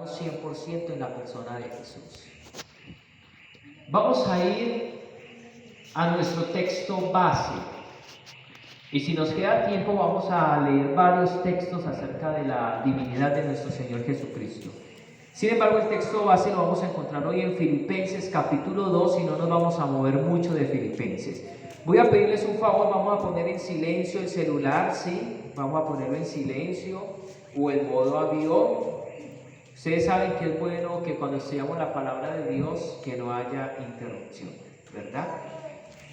100% en la persona de Jesús. Vamos a ir a nuestro texto base. Y si nos queda tiempo, vamos a leer varios textos acerca de la divinidad de nuestro Señor Jesucristo. Sin embargo, el texto base lo vamos a encontrar hoy en Filipenses capítulo 2 y no nos vamos a mover mucho de Filipenses. Voy a pedirles un favor, vamos a poner en silencio el celular, ¿sí? Vamos a ponerlo en silencio o en modo avión. Ustedes saben que es bueno que cuando estudiamos la palabra de Dios que no haya interrupción, ¿verdad?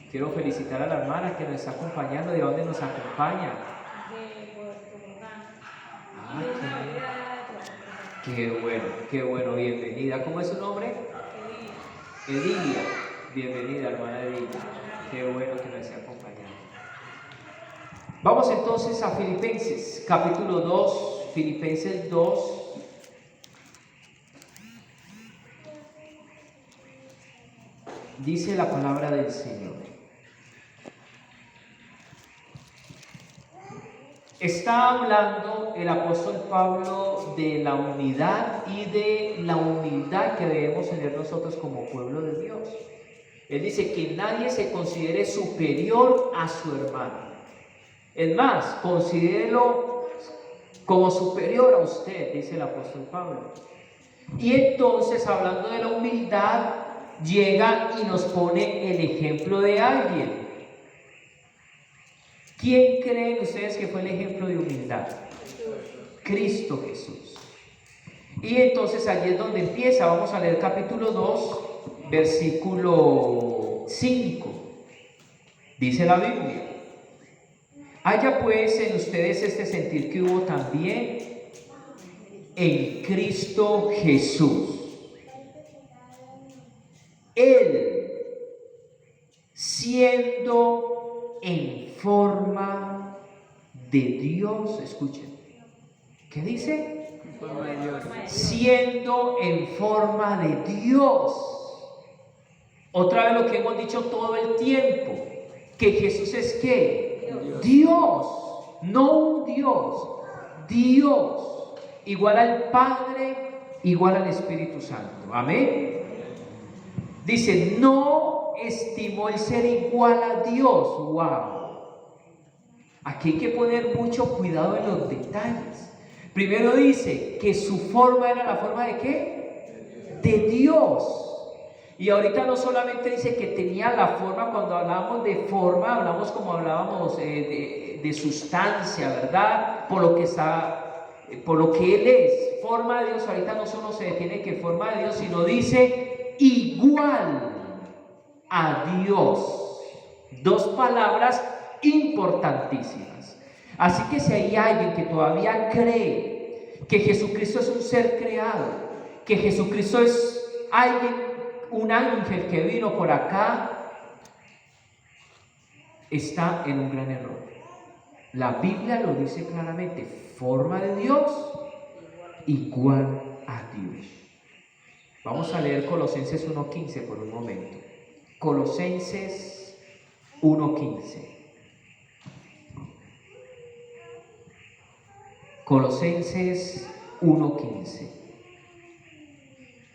Quiero felicitar a la hermana que nos está acompañando. ¿De dónde nos acompaña? De Puerto Bogotá. Qué bueno, bienvenida. ¿Cómo es su nombre? Edilia. Bienvenida, hermana Edilia. Qué bueno que nos esté acompañando. Vamos entonces a Filipenses, capítulo 2, Filipenses 2. Dice la palabra del Señor. Está hablando el apóstol Pablo de la unidad y de la humildad que debemos tener nosotros como pueblo de Dios. Él dice que nadie se considere superior a su hermano. Es más, considérelo como superior a usted, dice el apóstol Pablo. Y entonces, hablando de la humildad, llega y nos pone el ejemplo de alguien. ¿Quién creen ustedes que fue el ejemplo de humildad? Cristo Jesús. Y entonces allí es donde empieza. Vamos a leer capítulo 2, versículo 5. Dice la Biblia: haya pues en ustedes este sentir que hubo también en Cristo Jesús. Él, siendo en forma de Dios, escuchen, ¿qué dice? Siendo en forma de Dios. Otra vez lo que hemos dicho todo el tiempo, que Jesús es ¿qué? Dios, no un Dios, Dios, igual al Padre, igual al Espíritu Santo. Amén. Dice, no estimó el ser igual a Dios. Wow. Aquí hay que poner mucho cuidado en los detalles. Primero dice que su forma era la forma de ¿qué? De Dios. Y ahorita no solamente dice que tenía la forma. Cuando hablamos de forma, hablamos como hablábamos de sustancia, ¿verdad? Por lo que Él es. Forma de Dios, ahorita no solo se detiene que forma de Dios, sino dice igual a Dios. Dos palabras importantísimas. Así que si hay alguien que todavía cree que Jesucristo es un ser creado, que Jesucristo es un ángel que vino por acá, está en un gran error. La Biblia lo dice claramente: forma de Dios, igual a Dios. Vamos a leer Colosenses 1:15 por un momento. Colosenses 1:15. Colosenses 1:15.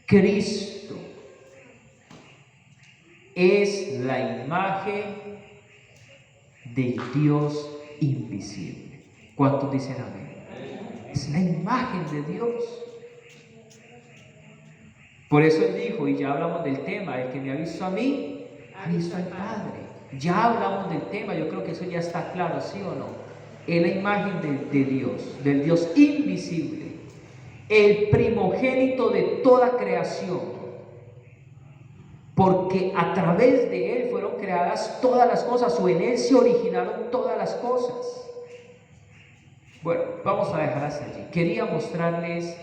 Cristo es la imagen del Dios invisible. ¿Cuántos dicen amén? Es la imagen de Dios. Por eso Él dijo, y ya hablamos del tema: el que me ha visto a mí, ha visto al Padre. Ya hablamos del tema, yo creo que eso ya está claro, ¿sí o no? Es la imagen de Dios, del Dios invisible, el primogénito de toda creación, porque a través de Él fueron creadas todas las cosas, o en Él se originaron todas las cosas. Bueno, vamos a dejar hasta allí. Quería mostrarles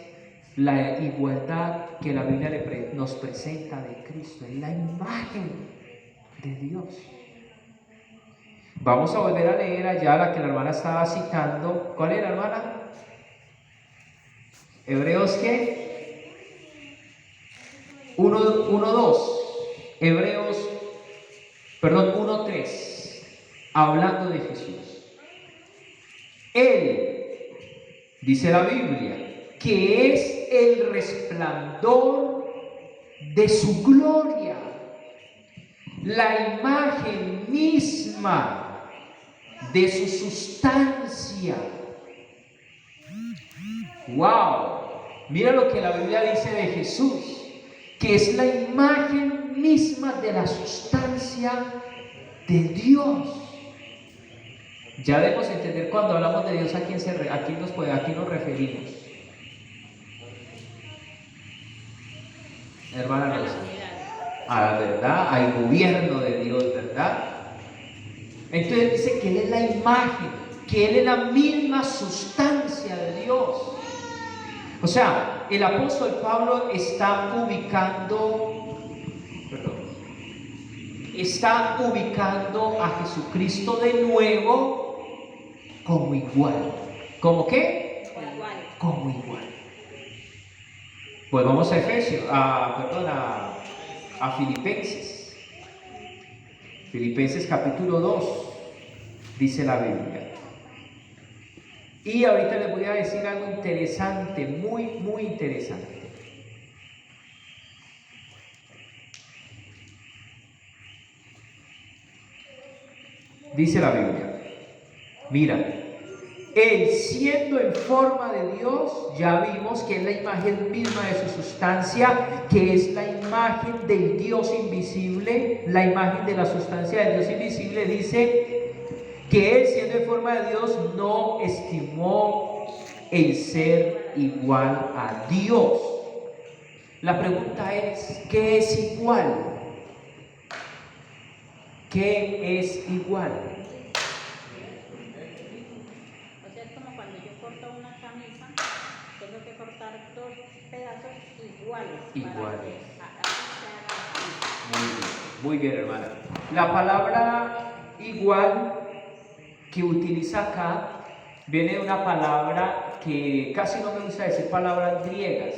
la igualdad que la Biblia nos presenta de Cristo, es la imagen de Dios. Vamos a volver a leer allá la que la hermana estaba citando. ¿Cuál era, hermana? Hebreos ¿qué? 1:2. Hebreos, 1:3. Hablando de Jesús. Él, dice la Biblia, que es el resplandor de su gloria, la imagen misma de su sustancia. ¡Wow! Mira lo que la Biblia dice de Jesús, que es la imagen misma de la sustancia de Dios. Ya debemos entender cuando hablamos de Dios a quién nos referimos. Hermana Rosa, a la verdad, al gobierno de Dios, ¿verdad? Entonces dice que Él es la imagen, que Él es la misma sustancia de Dios. O sea, el apóstol Pablo está ubicando a Jesucristo de nuevo como igual. ¿Cómo qué? Como igual. Pues vamos a a Filipenses. Filipenses capítulo 2, dice la Biblia. Y ahorita les voy a decir algo interesante, muy, muy interesante. Dice la Biblia, mira, Él siendo en forma de Dios, ya vimos que es la imagen misma de su sustancia, que es la imagen del Dios invisible, la imagen de la sustancia del Dios invisible, dice que Él siendo en forma de Dios no estimó el ser igual a Dios. La pregunta es, ¿qué es igual? ¿Qué es igual? O sea, es como cuando yo corto una camisa, tengo que cortar dos pedazos iguales. Iguales. Para Muy bien, hermana. La palabra igual que utiliza acá viene de una palabra que casi no me gusta decir palabras griegas,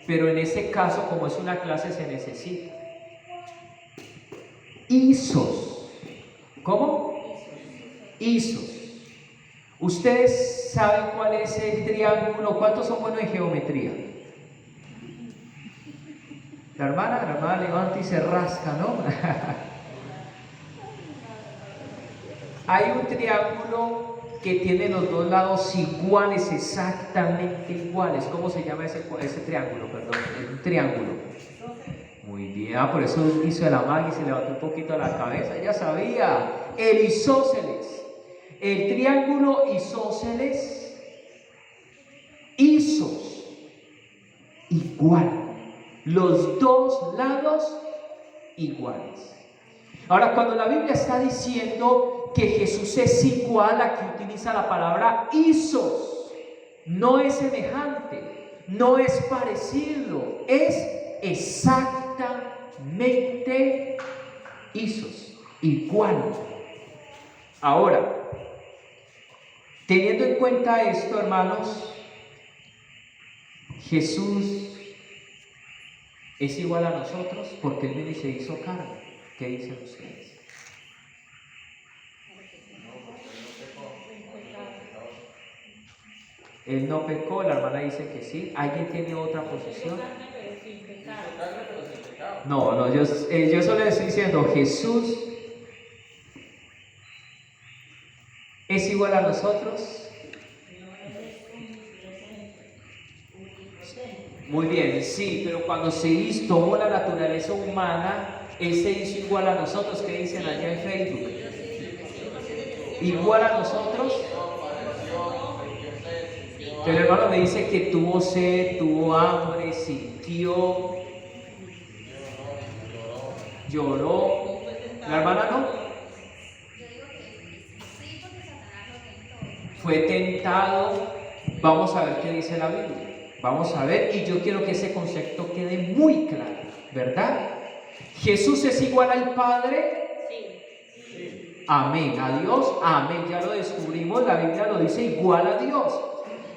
pero en este caso, como es una clase, se necesita. Isos. ¿Cómo? Isos. ¿Ustedes saben cuál es el triángulo? ¿Cuántos son buenos en geometría? La hermana levanta y se rasca, ¿no? Hay un triángulo que tiene los dos lados iguales, exactamente iguales. ¿Cómo se llama ese triángulo? Perdón, es un triángulo. Muy bien, por eso hizo la magia y se levantó un poquito la cabeza. Ya sabía, el isósceles. El triángulo isósceles, isos, igual. Los dos lados iguales. Ahora, cuando la Biblia está diciendo que Jesús es igual, aquí utiliza la palabra isos. No es semejante, no es parecido, es exactamente isos, igual. Ahora, teniendo en cuenta esto, hermanos, Jesús es igual a nosotros porque Él vino y se hizo carne. ¿Qué dicen ustedes? Él no pecó, la hermana dice que sí. ¿Alguien tiene otra posición? No, yo solo estoy diciendo, Jesús es igual a nosotros. Muy bien, sí, pero cuando tomó la naturaleza humana, Él se hizo igual a nosotros. ¿Qué dicen allá en Facebook? ¿Igual a nosotros? Pero el hermano me dice que tuvo sed, tuvo hambre, sintió, lloró. ¿La hermana no? Fue tentado. Vamos a ver qué dice la Biblia. Vamos a ver, y yo quiero que ese concepto quede muy claro, ¿verdad? ¿Jesús es igual al Padre? Sí. Amén. ¿A Dios? Amén. Ya lo descubrimos, la Biblia lo dice igual a Dios.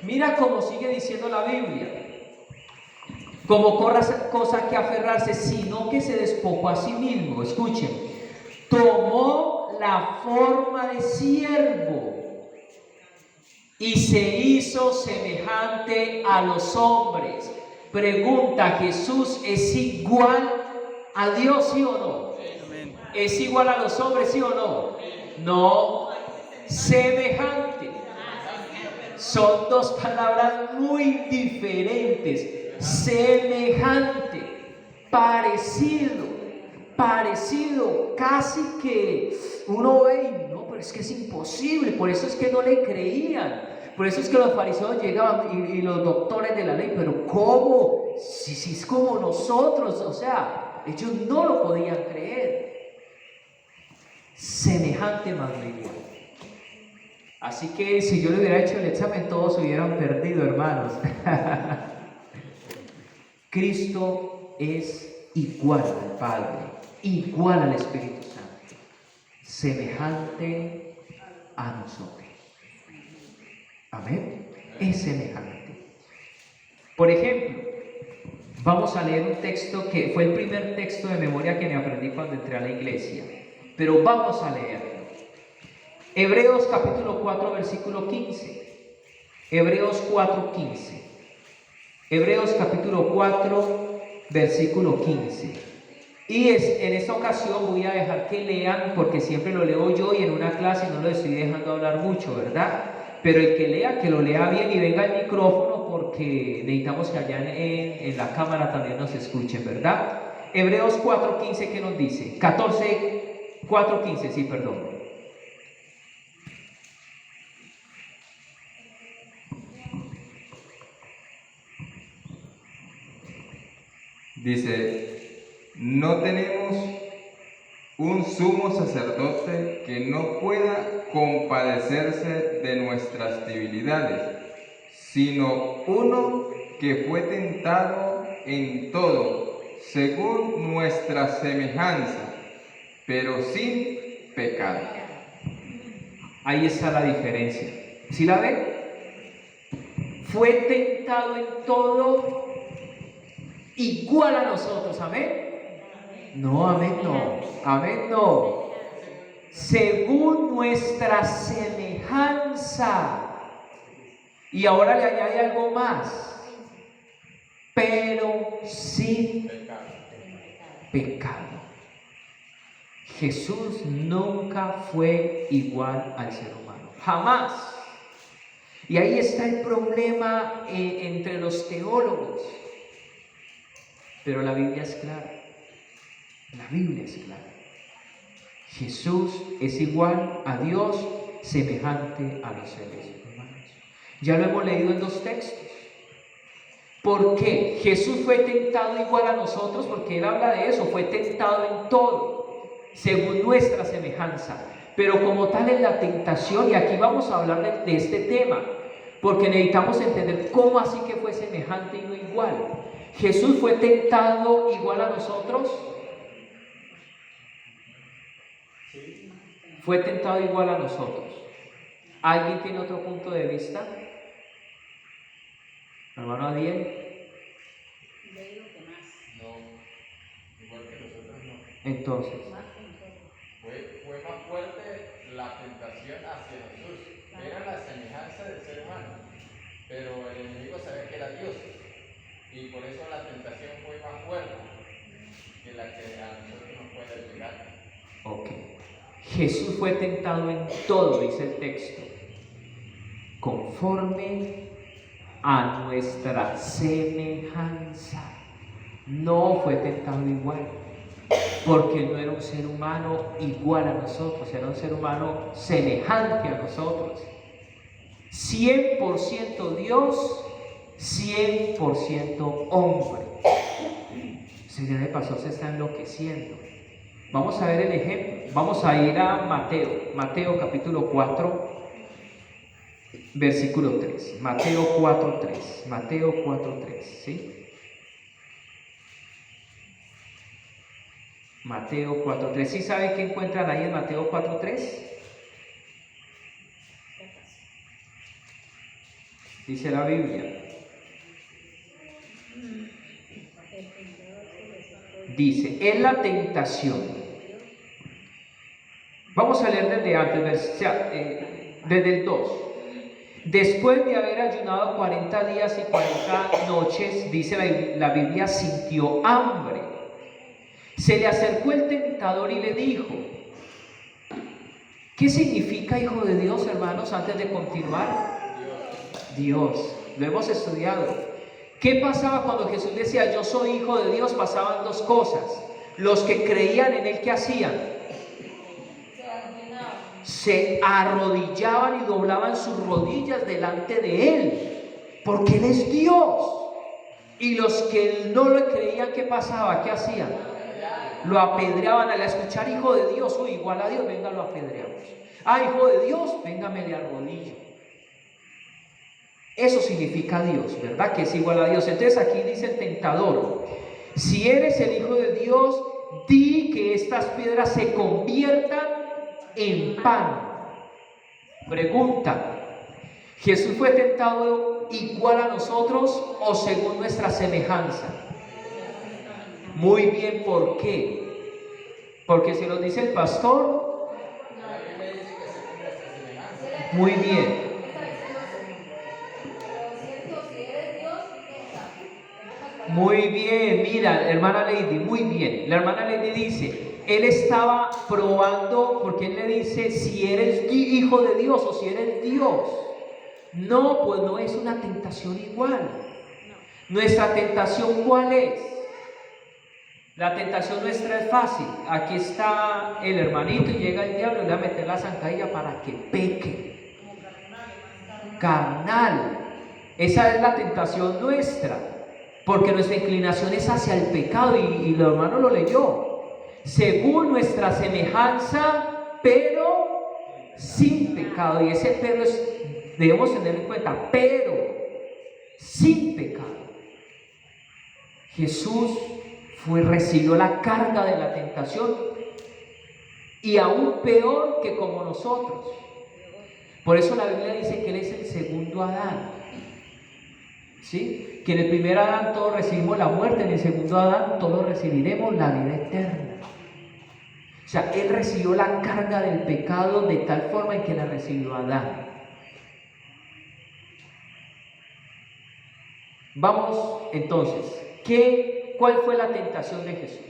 Mira cómo sigue diciendo la Biblia. Como cosa que aferrarse, sino que se despojó a sí mismo. Escuchen. Tomó la forma de siervo y se hizo semejante a los hombres. Pregunta, ¿Jesús es igual a Dios, sí o no? ¿Es igual a los hombres, sí o no? No, semejante. Son dos palabras muy diferentes. Semejante, parecido, casi que uno ve, no, pero es que es imposible. Por eso es que no le creían. Por eso es que los fariseos llegaban y los doctores de la ley, pero ¿cómo? Si es como nosotros, o sea, ellos no lo podían creer. Semejante más no igual. Así que si yo le hubiera hecho el examen, todos hubieran perdido, hermanos. Cristo es igual al Padre, igual al Espíritu Santo, semejante a nosotros. Amén. Es semejante. Por ejemplo, vamos a leer un texto que fue el primer texto de memoria que me aprendí cuando entré a la iglesia. Pero vamos a leerlo. Hebreos capítulo 4, versículo 15. Hebreos 4, 15. Hebreos capítulo 4, versículo 15. Y en esta ocasión voy a dejar que lean, porque siempre lo leo yo y en una clase no lo estoy dejando hablar mucho, ¿verdad? Pero el que lea, que lo lea bien y venga al micrófono, porque necesitamos que allá en la cámara también nos escuchen, ¿verdad? Hebreos 4, 15, ¿qué nos dice? 4, 15, sí, perdón. Dice, no tenemos un sumo sacerdote que no pueda compadecerse de nuestras debilidades, sino uno que fue tentado en todo, según nuestra semejanza, pero sin pecado. Ahí está la diferencia. ¿Sí la ven? Fue tentado en todo igual a nosotros. ¿Amén? No, amén no. Amén no. Según nuestra semejanza. Y ahora le añade algo más. Pero sin pecado. Jesús nunca fue igual al ser humano. Jamás. Y ahí está el problema entre los teólogos. Pero la Biblia es clara. La Biblia es clara. Jesús es igual a Dios, semejante a los seres humanos. Ya lo hemos leído en dos textos. ¿Por qué? Jesús fue tentado igual a nosotros, porque Él habla de eso, fue tentado en todo, según nuestra semejanza. Pero como tal en la tentación, y aquí vamos a hablar de este tema, porque necesitamos entender cómo así que fue semejante y no igual. ¿Jesús fue tentado igual a nosotros? Fue tentado igual a nosotros. ¿Alguien tiene otro punto de vista? Hermano Adiel. Yo digo que más. No, igual que nosotros no. Entonces, Más que nosotros. Fue más fuerte la tentación hacia Jesús. Era la semejanza del ser humano, pero el enemigo sabía que era Dios. Y por eso la tentación fue más fuerte que la que a nosotros nos puede llegar. ok. Jesús fue tentado en todo, dice el texto, conforme a nuestra semejanza. No fue tentado igual, porque Él no era un ser humano igual a nosotros, era un ser humano semejante a nosotros. 100% Dios, 100% hombre. Señor, el pastor se está enloqueciendo. Vamos a ver el ejemplo. Vamos a ir a Mateo capítulo 4, versículo 3. Mateo 4:3. Mateo 4:3, ¿sí? Mateo 4:3. ¿Sí saben qué encuentran ahí en Mateo 4:3? Dice la Biblia. Dice, en la tentación. Vamos a leer desde antes, desde el 2. Después de haber ayunado 40 días y 40 noches, dice la Biblia, sintió hambre. Se le acercó el tentador y le dijo, ¿qué significa hijo de Dios, hermanos, antes de continuar? Dios, lo hemos estudiado. ¿Qué pasaba cuando Jesús decía yo soy hijo de Dios? Pasaban dos cosas. Los que creían en él, ¿qué hacían? Se arrodillaban y doblaban sus rodillas delante de él, porque él es Dios. Y los que no lo creían, ¿qué pasaba? ¿Qué hacían? Lo apedreaban al escuchar hijo de Dios. Uy, igual a Dios, venga, lo apedreamos. Ah, hijo de Dios, venga, me le arrodillo. Eso significa Dios, ¿verdad? Que es igual a Dios. Entonces aquí dice el tentador, si eres el hijo de Dios, di que estas piedras se conviertan en pan. Pregunta, ¿Jesús fue tentado igual a nosotros o según nuestra semejanza? Muy bien, ¿por qué? Porque si lo dice el pastor, muy bien. Muy bien, mira, hermana Lady, muy bien. La hermana Lady dice, él estaba probando, porque él le dice, si eres hijo de Dios o si eres Dios. No, pues no es una tentación igual. Nuestra tentación, ¿cuál es? La tentación nuestra es fácil. Aquí está el hermanito y llega el diablo y le va a meter la zancadilla para que peque. Carnal. Esa es la tentación nuestra. Porque nuestra inclinación es hacia el pecado y el hermano lo leyó. Según nuestra semejanza, pero sin pecado. Y ese pero debemos tener en cuenta, pero sin pecado. Jesús recibió la carga de la tentación y aún peor que como nosotros. Por eso la Biblia dice que Él es el segundo Adán. ¿Sí? Que en el primer Adán todos recibimos la muerte, en el segundo Adán todos recibiremos la vida eterna. O sea, Él recibió la carga del pecado de tal forma en que la recibió Adán. Vamos entonces, ¿cuál fue la tentación de Jesús?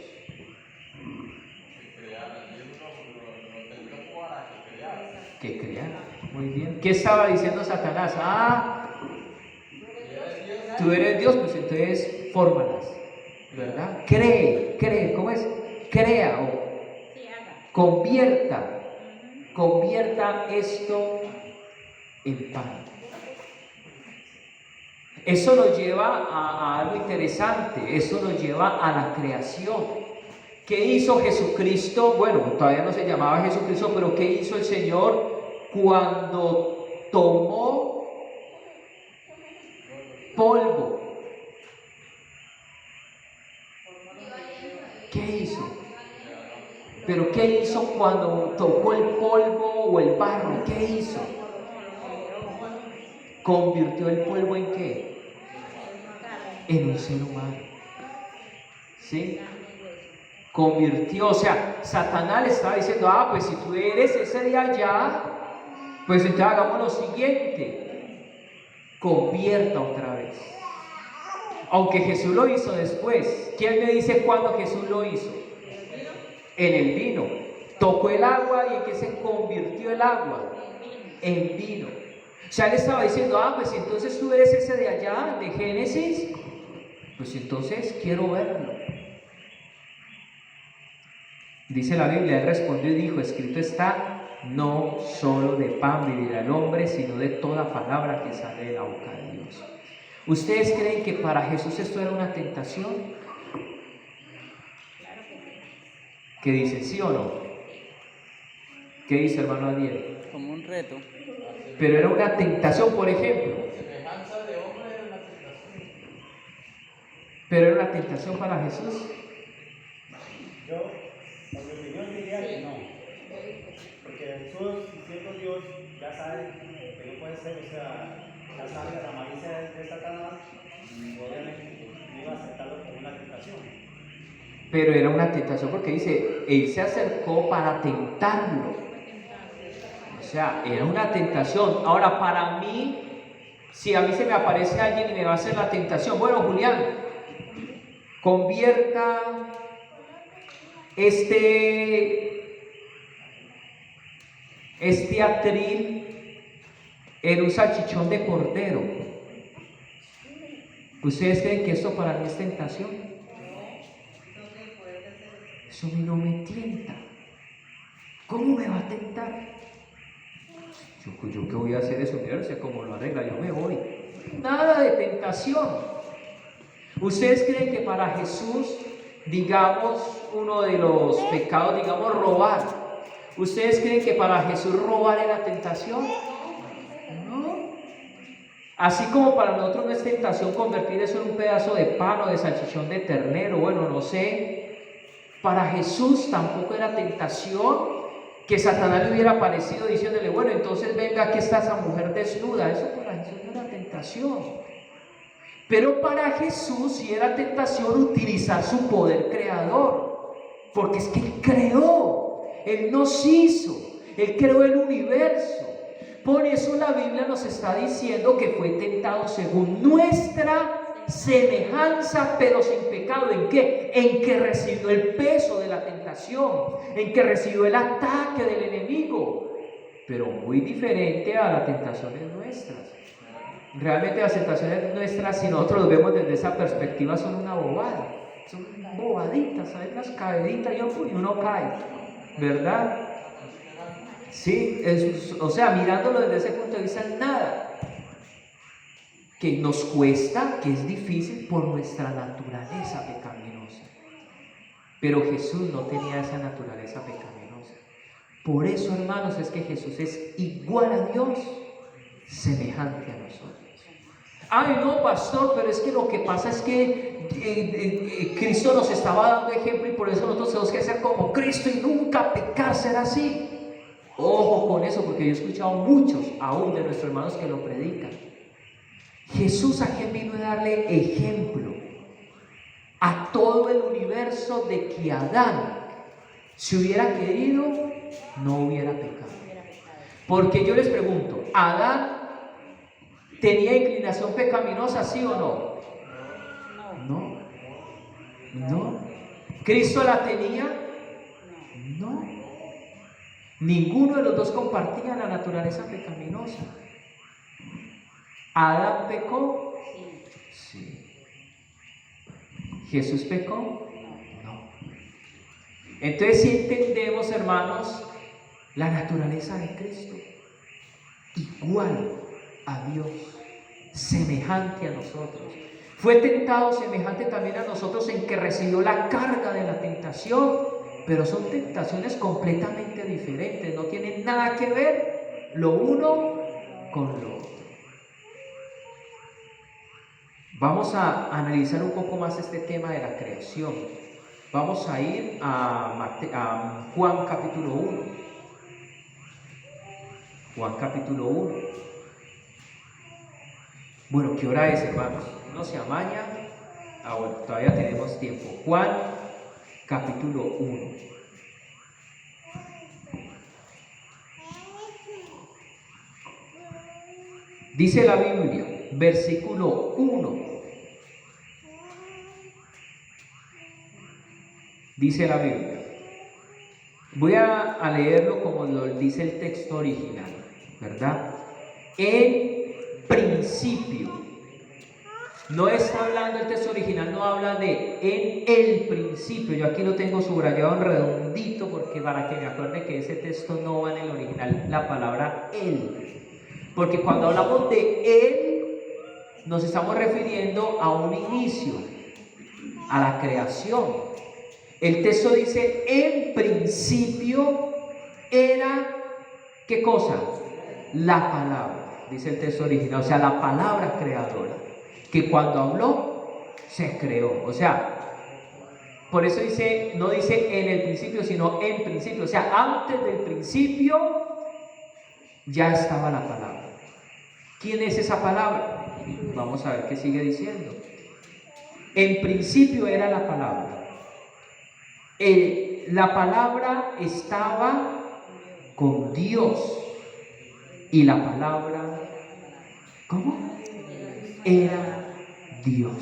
Que creara. Muy bien. ¿Qué estaba diciendo Satanás? Tú eres Dios, pues entonces fórmalas, ¿verdad? Cree, ¿cómo es? Crea o convierta esto en pan. Eso nos lleva a algo interesante, eso nos lleva a la creación. ¿Qué hizo Jesucristo? Bueno, todavía no se llamaba Jesucristo, pero ¿qué hizo el Señor cuando tomó polvo? ¿Qué hizo? ¿Pero qué hizo cuando tocó el polvo o el barro? ¿Qué hizo? ¿Convirtió el polvo en qué? En un ser humano. ¿Sí? Convirtió, o sea, Satanás le estaba diciendo, pues si tú eres ese de allá, pues entonces hagamos lo siguiente, convierta otra vez. Aunque Jesús lo hizo después. ¿Quién me dice cuándo Jesús lo hizo? En el vino. Tocó el agua y en qué se convirtió el agua? En vino. O sea, él estaba diciendo, pues entonces tú eres ese de allá, de Génesis, pues entonces quiero verlo. Dice la Biblia, él respondió y dijo, escrito está, no solo de pan vivirá el hombre, sino de toda palabra que sale de la boca de Dios. ¿Ustedes creen que para Jesús esto era una tentación? ¿Qué dice, sí o no? ¿Qué dice, hermano Adiel? Como un reto. Pero era una tentación, por ejemplo. Semejanza de hombre era una tentación. Pero era una tentación para Jesús. Yo, por mi opinión, diría que no. Porque Jesús, siendo Dios, ya sabe que no puede ser, o sea, ya sabe la malicia de Satanás y obviamente no iba a aceptarlo como una tentación. Pero era una tentación porque dice, él se acercó para tentarlo. sea, era una tentación. Ahora, para mí, si a mí se me aparece alguien y me va a hacer la tentación, bueno, Julián, convierta este atril en un salchichón de cordero. ¿Ustedes creen que eso para mí es tentación? Eso a mí no me tienta. ¿Cómo me va a tentar? Yo qué voy a hacer eso, universo, como lo arregla, yo me voy. Nada de tentación. ¿Ustedes creen que para Jesús, digamos, uno de los pecados, digamos, robar? ¿Ustedes creen que para Jesús robar era tentación? No. Así como para nosotros no es tentación convertir eso en un pedazo de pan o de salchichón de ternero, bueno, no sé. Para Jesús tampoco era tentación que Satanás le hubiera aparecido diciéndole, bueno, entonces venga, aquí está esa mujer desnuda. Eso para Jesús no era tentación. Pero para Jesús sí era tentación utilizar su poder creador, porque es que Él creó, Él nos hizo, Él creó el universo. Por eso la Biblia nos está diciendo que fue tentado según nuestra semejanza, pero sin pecado. ¿En qué? En que recibió el peso de la tentación, en que recibió el ataque del enemigo, pero muy diferente a las tentaciones nuestras. Realmente las tentaciones nuestras, si nosotros lo vemos desde esa perspectiva, son una bobada, son bobaditas, ¿sabes? Unas caeditas y uno cae, ¿verdad? Sí, o sea, mirándolo desde ese punto de vista, nada. Que nos cuesta, que es difícil por nuestra naturaleza pecaminosa. Pero Jesús no tenía esa naturaleza pecaminosa. Por eso, hermanos, es que Jesús es igual a Dios, semejante a nosotros. Ay, no, pastor, pero es que lo que pasa es que Cristo nos estaba dando ejemplo y por eso nosotros tenemos que ser como Cristo y nunca pecar, ser así. Ojo con eso, porque yo he escuchado muchos, aún de nuestros hermanos, que lo predican. Jesús, ¿a quién vino a darle ejemplo? A todo el universo, de que Adán, si hubiera querido, no hubiera pecado. Porque yo les pregunto, ¿Adán tenía inclinación pecaminosa, sí o no? No. No. ¿Cristo la tenía? No. Ninguno de los dos compartía la naturaleza pecaminosa. ¿Adán pecó? Sí. ¿Jesús pecó? No. Entonces, si entendemos, hermanos, la naturaleza de Cristo, igual a Dios, semejante a nosotros. Fue tentado semejante también a nosotros en que recibió la carga de la tentación, pero son tentaciones completamente diferentes, no tienen nada que ver lo uno con lo otro. Vamos a analizar un poco más este tema de la creación. Vamos a ir a Juan capítulo 1. Juan capítulo 1. Bueno, ¿qué hora es, hermanos? No se amaña. Bueno, todavía tenemos tiempo. Juan capítulo 1. Dice la Biblia, versículo 1. Dice la Biblia. Voy a leerlo como lo dice el texto original, ¿verdad? En principio. No está hablando, el texto original no habla de en el principio. Yo aquí lo tengo subrayado en redondito porque para que me acuerde que ese texto no va en el original la palabra él. Porque cuando hablamos de él, nos estamos refiriendo a un inicio, a la creación. El texto dice, en principio era, ¿qué cosa? La palabra, dice el texto original, o sea, la palabra creadora, que cuando habló, se creó. O sea, por eso dice, no dice en el principio, sino en principio. O sea, antes del principio ya estaba la palabra. ¿Quién es esa palabra? Vamos a ver qué sigue diciendo. En principio era la palabra. La palabra estaba con Dios y la palabra, ¿cómo? Era Dios.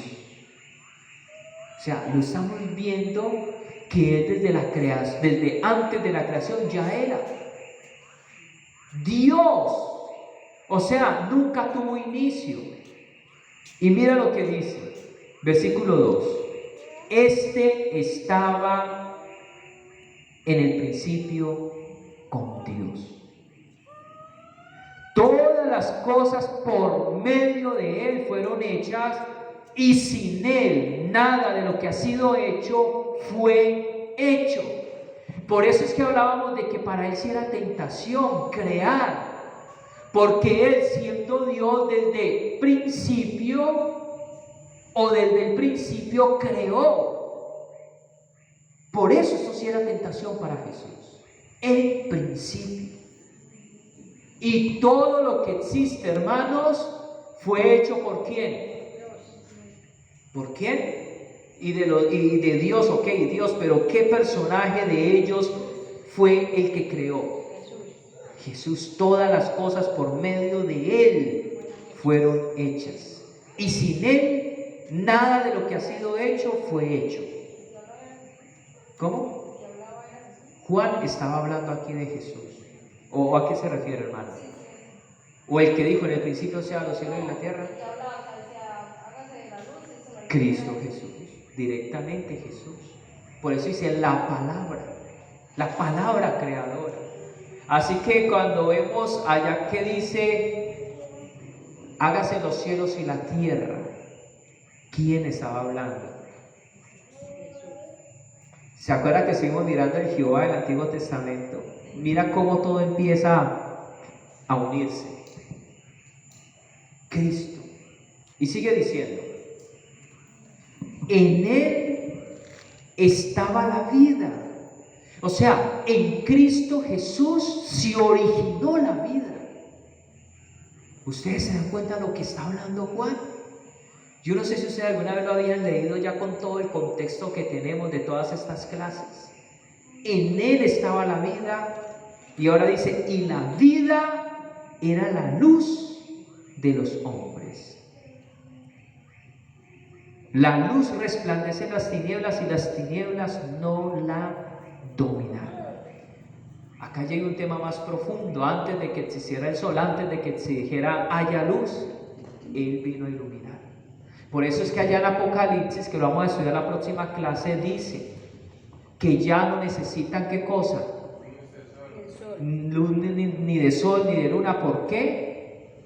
O sea, lo estamos viendo que Él desde antes de la creación ya era Dios. O sea, nunca tuvo inicio. Y mira lo que dice, versículo 2. Este estaba en el principio con Dios. Todas las cosas por medio de Él fueron hechas, y sin Él nada de lo que ha sido hecho fue hecho. Por eso es que hablábamos de que para Él sí era tentación crear, porque Él, siendo Dios desde el principio creó. Por eso esto sí era tentación para Jesús, el principio. Y todo lo que existe, hermanos, fue hecho ¿por quién? ¿Por quién? Y de Dios, ok, Dios, pero ¿qué personaje de ellos fue el que creó? Jesús. Todas las cosas por medio de Él fueron hechas. Y sin Él, nada de lo que ha sido hecho fue hecho. ¿Cómo? Juan estaba hablando aquí de Jesús. ¿O a qué se refiere, hermano? ¿O el que dijo en el principio sean los cielos y la tierra? Cristo Jesús, directamente Jesús. Por eso dice la palabra creadora. Así que cuando vemos allá que dice, hágase los cielos y la tierra, ¿quién estaba hablando? ¿Se acuerda que estuvimos mirando el Jehová del Antiguo Testamento? Mira cómo todo empieza a unirse. Cristo. Y sigue diciendo, en Él estaba la vida. O sea, en Cristo Jesús se originó la vida. ¿Ustedes se dan cuenta de lo que está hablando Juan? Yo no sé si ustedes alguna vez lo habían leído ya con todo el contexto que tenemos de todas estas clases. En Él estaba la vida, y ahora dice, y la vida era la luz de los hombres. La luz resplandece en las tinieblas, y las tinieblas no la dominaron. Acá llega un tema más profundo. Antes de que existiera el sol, antes de que se dijera haya luz, Él vino a iluminar. Por eso es que allá en Apocalipsis, que lo vamos a estudiar en la próxima clase, dice que ya no necesitan ¿qué cosa? Luz, ni de sol ni de luna. ¿Por qué?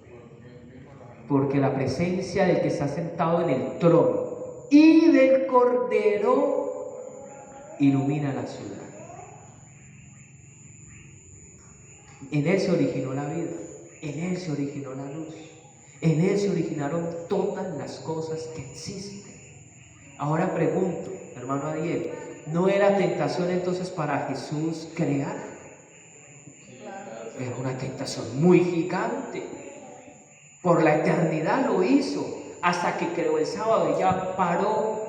Porque la presencia del que está sentado en el trono y del Cordero ilumina la ciudad. En Él se originó la vida, en Él se originó la luz, en Él se originaron todas las cosas que existen. Ahora pregunto, hermano Adiel, ¿no era tentación entonces para Jesús crear? Era una tentación muy gigante. Por la eternidad lo hizo, hasta que creó el sábado y ya paró,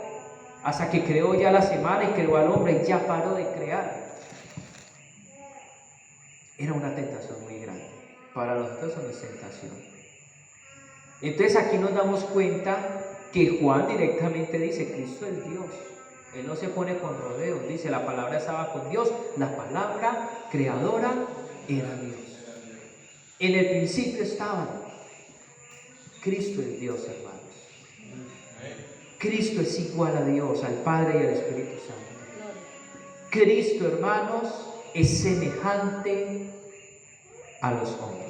hasta que creó ya la semana y creó al hombre y ya paró de crear. Era una tentación muy grande. Para nosotros no es tentación. Entonces aquí nos damos cuenta que Juan directamente dice, Cristo es Dios. Él no se pone con rodeos, dice, la palabra estaba con Dios, la palabra creadora era Dios. En el principio estaba. Cristo es Dios, hermanos. Cristo es igual a Dios, al Padre y al Espíritu Santo. Cristo, hermanos, es semejante a los hombres.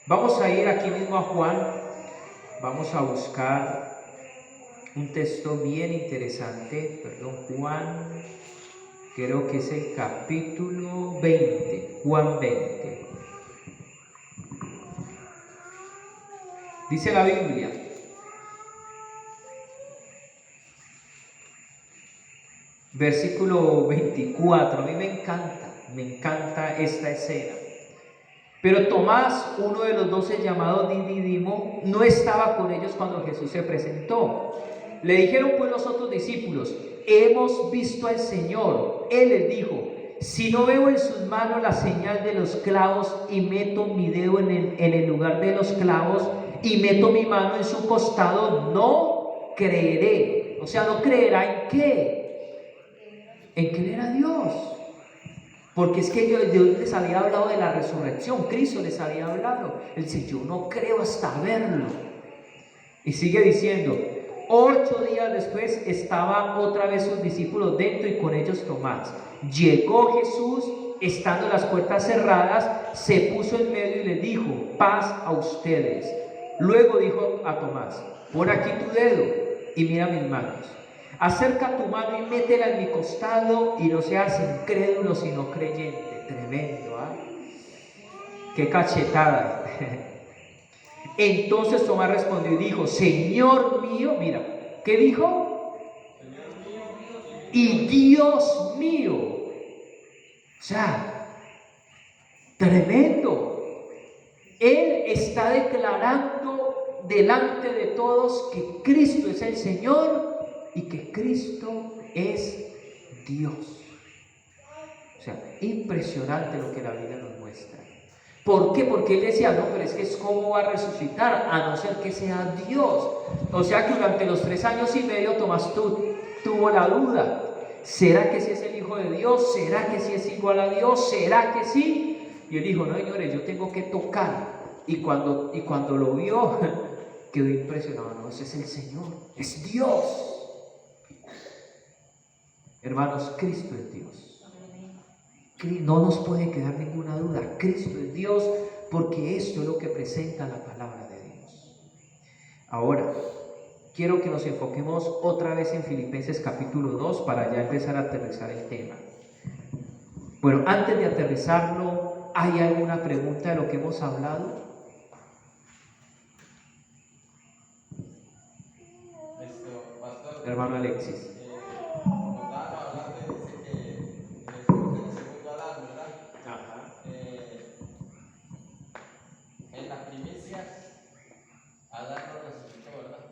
Vamos a ir aquí mismo a Juan. Vamos a buscar un texto bien interesante. Juan, creo que es el capítulo 20. Juan 20. Dice la Biblia: versículo 24, a mí me encanta esta escena. Pero Tomás, uno de los 12 llamado Didimo, no estaba con ellos cuando Jesús se presentó. Le dijeron pues los otros discípulos: hemos visto al Señor. Él les dijo: si no veo en sus manos la señal de los clavos y meto mi dedo en el lugar de los clavos y meto mi mano en su costado, no creeré. O sea, no creerá en qué, en creer a Dios. Porque es que Dios les había hablado de la resurrección, Cristo les había hablado. Él dice, yo no creo hasta verlo. Y sigue diciendo, 8 días después estaban otra vez sus discípulos dentro y con ellos Tomás. Llegó Jesús, estando las puertas cerradas, se puso en medio y les dijo, paz a ustedes. Luego dijo a Tomás, pon aquí tu dedo y mira mis manos. Acerca tu mano y métela en mi costado y no seas incrédulo sino creyente. Tremendo, ¿ah? Qué cachetada. Entonces Tomás respondió y dijo, Señor mío, mira, ¿qué dijo? Y Dios mío. O sea, tremendo. Él está declarando delante de todos que Cristo es el Señor y que Cristo es Dios. O sea, impresionante lo que la Biblia nos muestra. ¿Por qué? Porque él decía, no, pero es que ¿cómo va a resucitar? A no ser que sea Dios. O sea que durante los 3 años y medio Tomás tuvo la duda. ¿Será que sí es el Hijo de Dios? ¿Será que sí es igual a Dios? ¿Será que sí? Y él dijo, no, señores, yo tengo que tocar. Y cuando lo vio, quedó impresionado. No, ese es el Señor, es Dios. Hermanos, Cristo es Dios. No nos puede quedar ninguna duda. Cristo es Dios, porque esto es lo que presenta la palabra de Dios. Ahora, quiero que nos enfoquemos otra vez en Filipenses capítulo 2 para ya empezar a aterrizar el tema. Bueno, antes de aterrizarlo, ¿hay alguna pregunta de lo que hemos hablado? Pastor, Hermano Alexis. como estaban hablando, dice que Jesús es el segundo Adán, ¿verdad? Ajá. En las primicias, Adán no resucitó, ¿verdad?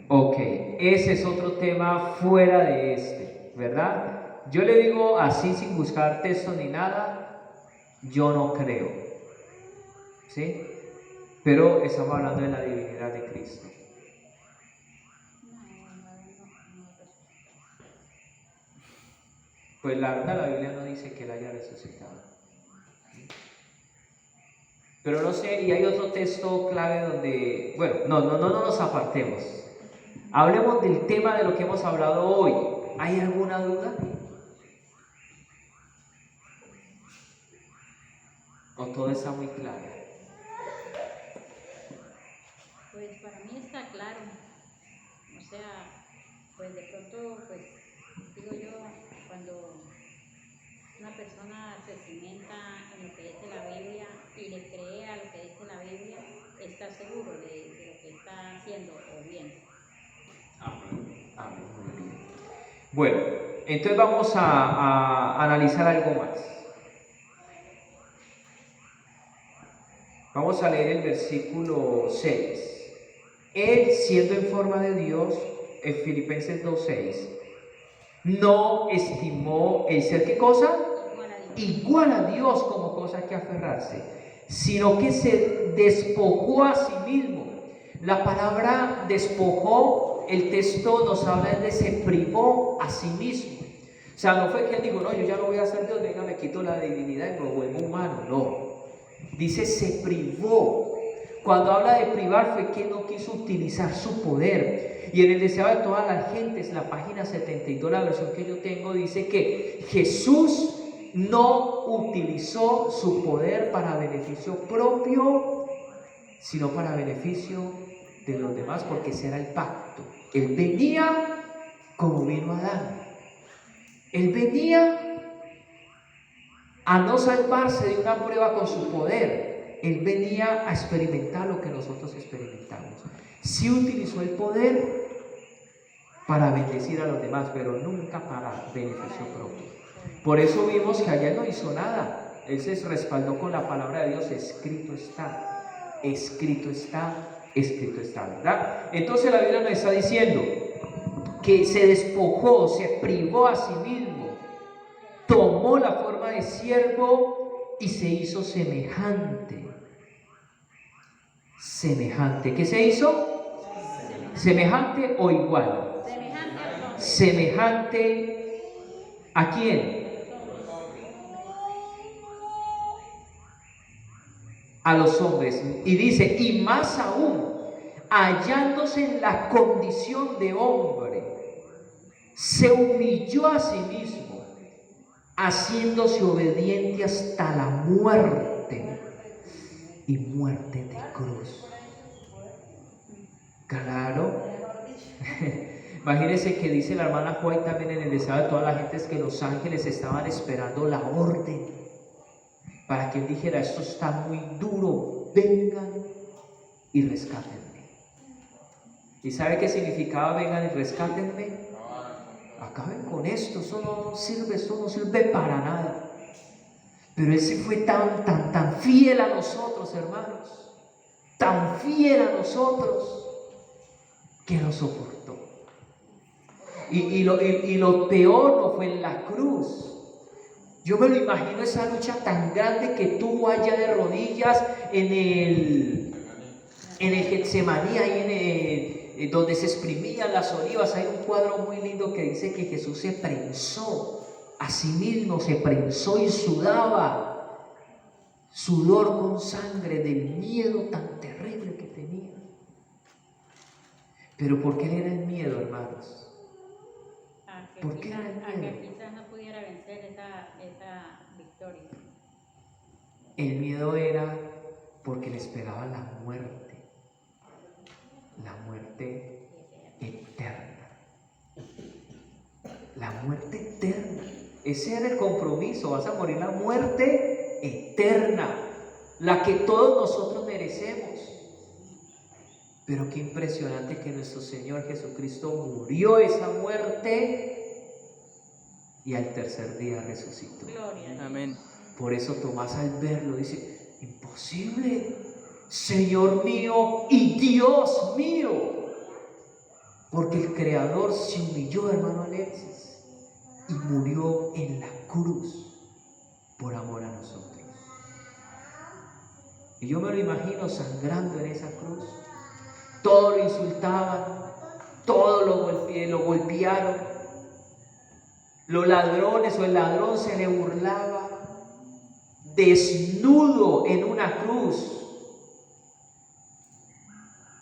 Ok, ese es otro tema fuera de este, ¿verdad? Yo le digo así sin buscar texto ni nada, yo no creo, ¿sí? Pero estamos hablando de la divinidad de Cristo. Pues la verdad la Biblia no dice que él haya resucitado. Pero no sé, y hay otro texto clave donde, bueno, no nos apartemos. Hablemos del tema de lo que hemos hablado hoy. ¿Hay alguna duda? ¿O todo está muy claro? Pues para mí está claro. O sea, pues de pronto, pues digo yo, cuando una persona se cimenta en lo que dice la Biblia y le cree a lo que dice la Biblia, está seguro de lo que está haciendo o viendo. Amén. Amén. Muy bien. Bueno, entonces vamos a analizar algo más. Vamos a leer el versículo 6. Él, siendo en forma de Dios, en Filipenses 2:6, no estimó el ser, ¿qué cosa? Igual a Dios como cosa que aferrarse, sino que se despojó a sí mismo. La palabra despojó, el texto nos habla de se privó a sí mismo. O sea, no fue que él dijo, no, yo ya no voy a ser Dios, venga, me quito la divinidad y me vuelvo humano. No, dice se privó. Cuando habla de privar fue que no quiso utilizar su poder. Y en el deseo de todas las gentes, la página 72, la versión que yo tengo, dice que Jesús no utilizó su poder para beneficio propio, sino para beneficio de los demás, porque ese era el pacto. Él venía como vino Adán. Él venía a no salvarse de una prueba con su poder. Él venía a experimentar lo que nosotros experimentamos. Sí utilizó el poder para bendecir a los demás, pero nunca para beneficio propio. Por eso vimos que allá no hizo nada. Él se respaldó con la palabra de Dios. Escrito está, escrito está, escrito está, ¿verdad? Entonces la Biblia nos está diciendo que se despojó, se privó a sí mismo. tomó la forma de siervo y se hizo semejante. Semejante. ¿Qué se hizo? ¿Semejante o igual? Semejante a los hombres. Semejante ¿a quién? A los hombres. Y dice, y más aún, hallándose en la condición de hombre, se humilló a sí mismo, haciéndose obediente hasta la muerte y muerte de cruz. Claro. Imagínense que dice la hermana Juan también en el deseo de toda la gente, es que los ángeles estaban esperando la orden para que él dijera, esto está muy duro, vengan y rescátenme. ¿Y sabe qué significaba vengan y rescátenme? Acaben con esto, eso no sirve para nada. Pero él se fue tan fiel a nosotros, hermanos, tan fiel a nosotros, que lo soportó. Y lo peor no fue en la cruz. Yo me lo imagino esa lucha tan grande que tuvo allá de rodillas en el Getsemaní, ahí donde se exprimían las olivas. Hay un cuadro muy lindo que dice que Jesús se prensó a sí mismo, se prensó y sudaba, sudor con sangre del miedo tan terrible que tenía. Pero ¿por qué era el miedo, hermanos? ¿Por qué era el A que miedo? quizás no pudiera vencer esa victoria. El miedo era porque le esperaba la muerte eterna. La muerte eterna. Ese era el compromiso, vas a morir la muerte eterna, la que todos nosotros merecemos. Pero qué impresionante que nuestro Señor Jesucristo murió esa muerte y al tercer día resucitó. Gloria. Amén. Por eso Tomás al verlo dice, imposible, Señor mío y Dios mío. Porque el Creador se humilló, hermano Alexis, y murió en la cruz por amor a nosotros. Y yo me lo imagino sangrando en esa cruz. Todos lo insultaban, todos lo golpearon. Los ladrones o el ladrón se le burlaba, desnudo en una cruz.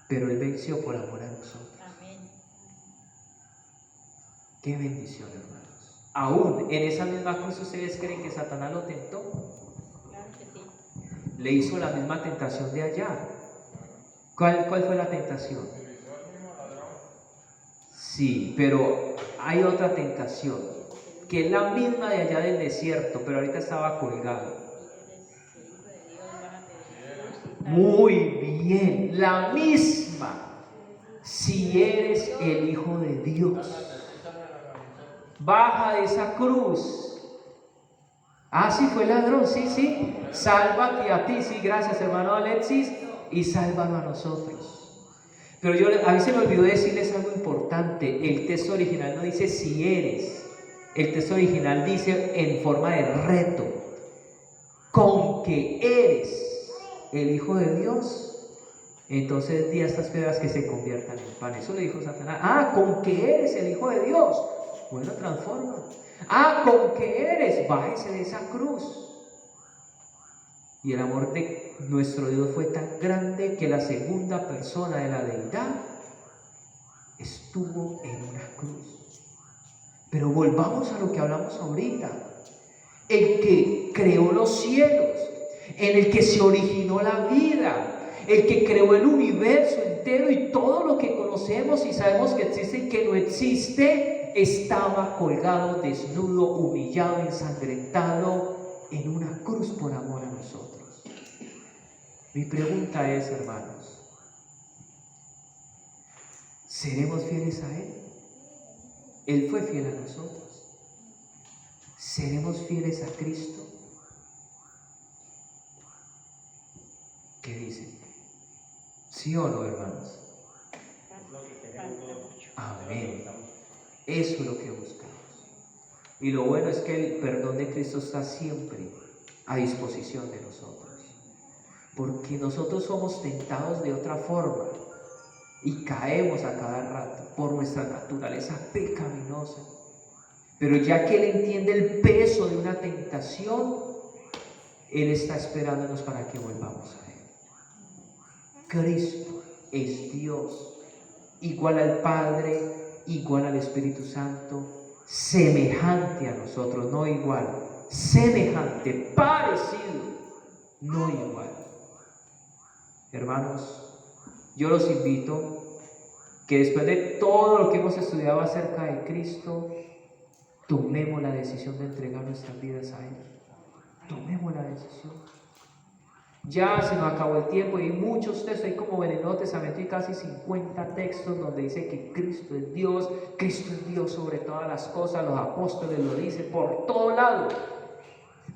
Pero él venció por amor a nosotros. Amén. Qué bendición, hermanos. Aún en esa misma cruz, ¿ustedes creen que Satanás lo tentó? Claro que sí. Le hizo la misma tentación de allá. ¿Cuál fue la tentación? Sí, pero hay otra tentación, que es la misma de allá del desierto, pero ahorita estaba colgado. Muy bien, la misma. Si eres el Hijo de Dios, baja de esa cruz. Ah, sí, fue ladrón, sí. Sálvate a ti, sí, gracias, hermano Alexis, y sálvalo a nosotros. Pero a mí se me olvidó decirles algo importante. El texto original no dice si eres. El texto original dice en forma de reto, con que eres el Hijo de Dios, entonces di a estas piedras que se conviertan en pan. Eso le dijo Satanás. Ah, con que eres el Hijo de Dios. Bueno, transforma. Ah, con que eres, bájese de esa cruz. Y el amor de nuestro Dios fue tan grande que la segunda persona de la deidad estuvo en una cruz. Pero volvamos a lo que hablamos ahorita. El que creó los cielos, en el que se originó la vida, el que creó el universo entero y todo lo que conocemos y sabemos que existe y que no existe, estaba colgado, desnudo, humillado, ensangrentado en una cruz por amor a nosotros. Mi pregunta es, hermanos, ¿seremos fieles a Él? Él fue fiel a nosotros. ¿Seremos fieles a Cristo? ¿Qué dicen? ¿Sí o no, hermanos? Amén. Eso es lo que buscamos. Y lo bueno es que el perdón de Cristo está siempre a disposición de nosotros. Porque nosotros somos tentados de otra forma y caemos a cada rato por nuestra naturaleza pecaminosa. Pero ya que Él entiende el peso de una tentación, Él está esperándonos para que volvamos a Él. Cristo es Dios, igual al Padre, igual al Espíritu Santo, semejante a nosotros, no igual, semejante, parecido, no igual. Hermanos, yo los invito que después de todo lo que hemos estudiado acerca de Cristo, tomemos la decisión de entregar nuestras vidas a Él. Tomemos la decisión. Ya se nos acabó el tiempo y hay muchos textos, hay como en el Nuevo Testamento hay casi 50 textos donde dice que Cristo es Dios sobre todas las cosas, los apóstoles lo dicen por todo lado.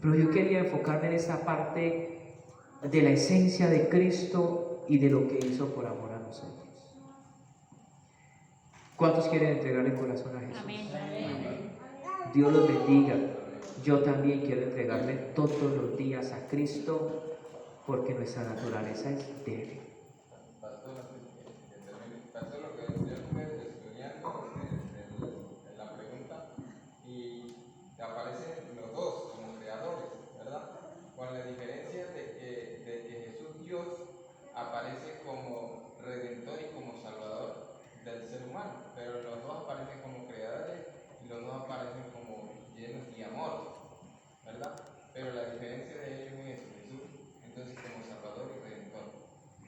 Pero yo quería enfocarme en esa parte de la esencia de Cristo y de lo que hizo por amor a nosotros. ¿Cuántos quieren entregarle el corazón a Jesús? Amén. Dios los bendiga. Yo también quiero entregarle todos los días a Cristo porque nuestra naturaleza es débil. Pastor, lo que yo estuve estudiando en la pregunta y aparecen los dos como creadores, ¿verdad? Con la diferencia de que Jesús Dios aparece como redentor y como salvador del ser humano, pero los dos aparecen como creadores y los dos aparecen como llenos de amor, ¿verdad? Pero la diferencia de ellos es Jesús, entonces como salvador y redentor.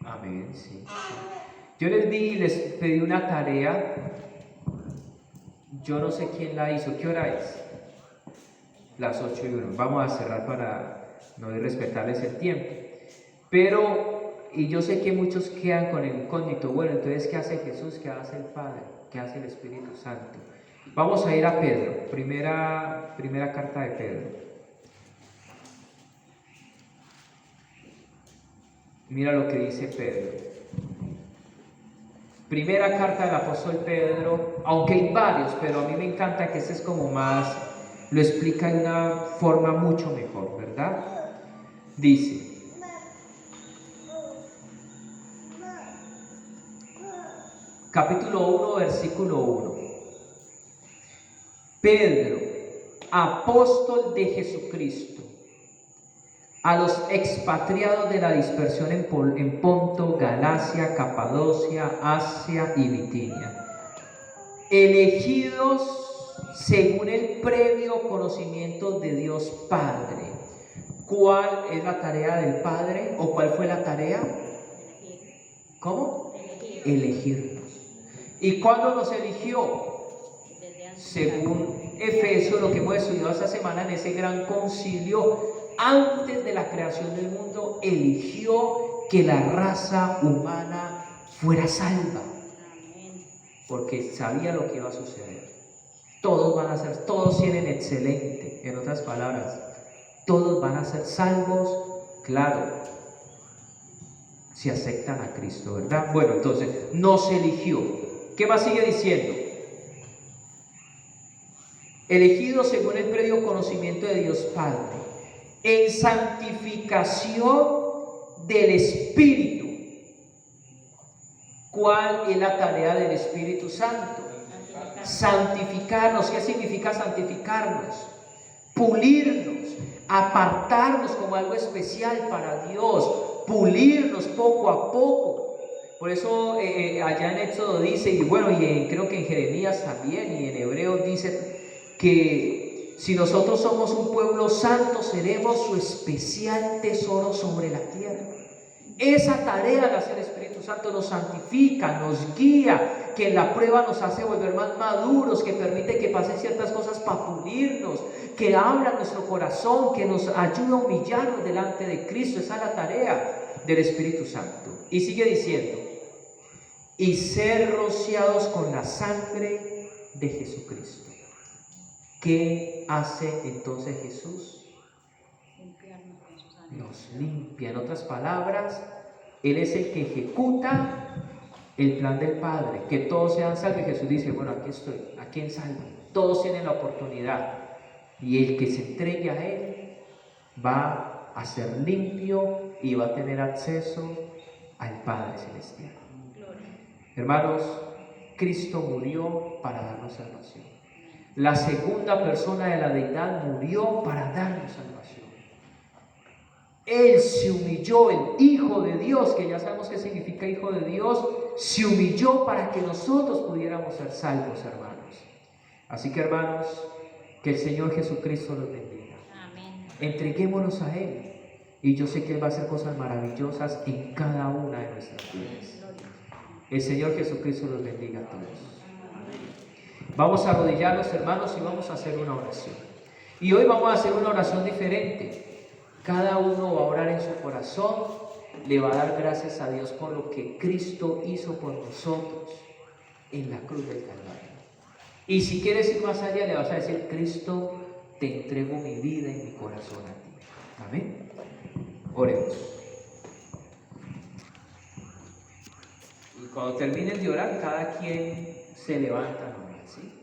Amén, sí. Yo les pedí una tarea. Yo no sé quién la hizo. ¿Qué hora es? Las 8:01. Vamos a cerrar para no irrespetarles el tiempo. Pero, y yo sé que muchos quedan con el incógnito. Bueno, entonces, ¿qué hace Jesús? ¿Qué hace el Padre? ¿Qué hace el Espíritu Santo? Vamos a ir a Pedro. Primera carta de Pedro. Mira lo que dice Pedro. Primera carta del apóstol Pedro, aunque hay varios, pero a mí me encanta que este es como más, lo explica de una forma mucho mejor, ¿verdad? Dice, capítulo 1, versículo 1. Pedro, apóstol de Jesucristo, a los expatriados de la dispersión en Ponto, Galacia, Capadocia, Asia y Bitinia, elegidos según el previo conocimiento de Dios Padre. ¿Cuál es la tarea del Padre? ¿O cuál fue la tarea? ¿Cómo? Elegirnos. ¿Y cuándo nos eligió? Según Efesios, lo que hemos estudiado esta semana en ese gran concilio, antes de la creación del mundo, eligió que la raza humana fuera salva. Porque sabía lo que iba a suceder. Todos van a ser, todos tienen excelente. En otras palabras, todos van a ser salvos, claro, si aceptan a Cristo, ¿verdad? Bueno, entonces, nos eligió. ¿Qué más sigue diciendo? Elegido según el previo conocimiento de Dios Padre, en santificación del Espíritu. ¿Cuál es la tarea del Espíritu Santo? Santificarnos. ¿Qué significa santificarnos? Pulirnos, apartarnos como algo especial para Dios, pulirnos poco a poco. Por eso allá en Éxodo dice, y bueno, creo que en Jeremías también, y en Hebreos dice que si nosotros somos un pueblo santo, seremos su especial tesoro sobre la tierra. Esa tarea la hace el Espíritu Santo, nos santifica, nos guía, que en la prueba nos hace volver más maduros, que permite que pasen ciertas cosas para pulirnos, que habla nuestro corazón, que nos ayuda a humillarnos delante de Cristo. Esa es la tarea del Espíritu Santo. Y sigue diciendo, y ser rociados con la sangre de Jesucristo. ¿Qué hace entonces Jesús? Nos limpia. En otras palabras, Él es el que ejecuta el plan del Padre, que todos sean salvos. Y Jesús dice, bueno, aquí estoy, ¿a quién salvo? Todos tienen la oportunidad. Y el que se entregue a Él va a ser limpio y va a tener acceso al Padre Celestial. Gloria. Hermanos, Cristo murió para darnos salvación. La segunda persona de la deidad murió para darnos salvación. Él se humilló, el Hijo de Dios, que ya sabemos qué significa Hijo de Dios, se humilló para que nosotros pudiéramos ser salvos, hermanos. Así que, hermanos, que el Señor Jesucristo los bendiga. Amén. Entreguémonos a Él. Y yo sé que Él va a hacer cosas maravillosas en cada una de nuestras vidas. Gloria. El Señor Jesucristo los bendiga a todos. Vamos a arrodillarnos, hermanos, y vamos a hacer una oración. Y hoy vamos a hacer una oración diferente. Cada uno va a orar en su corazón, le va a dar gracias a Dios por lo que Cristo hizo por nosotros en la cruz del Calvario. Y si quieres ir más allá, le vas a decir: Cristo, te entrego mi vida y mi corazón a ti. Amén. Oremos. Y cuando terminen de orar, cada quien se levanta a orar, ¿sí?